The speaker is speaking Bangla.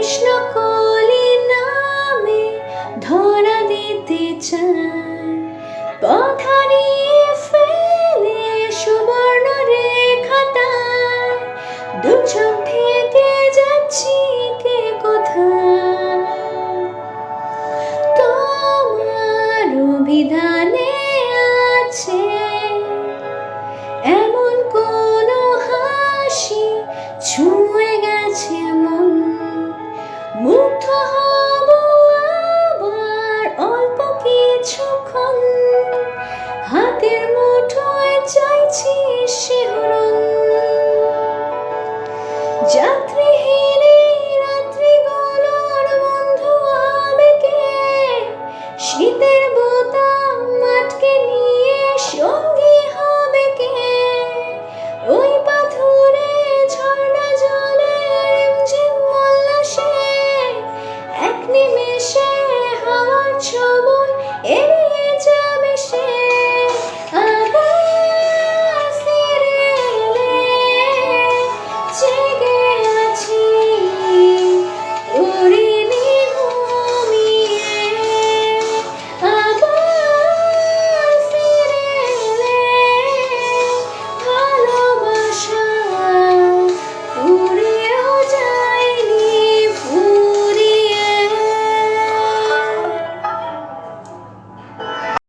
কৃষ্ণ কলি নামে ধরা দিতে চায়, পথ হারিয়ে ফেলে সুবর্ণ রেখাটায়, দু চোখ ঢেকে যাচ্ছি কে কোথায়। তোমার অভিধানে আছে এমন কোন হাসি ছুঁয়ে গেছে মন, মুগ্ধ হব আবার অল্প কিছুক্ষণ, হাতের মুঠোয় চাইছি শিহরণ। যাত্রীহীন রাত্রিগুলোর বন্ধু হবে কে, শীতের বোতাম আটকে নিয়ে সঙ্গী হবে কে, ওই পাথুরে ঝর্ণা জলে রিমঝিম উল্লাসে এক নিমেষে হাওয়ার ছোঁয়া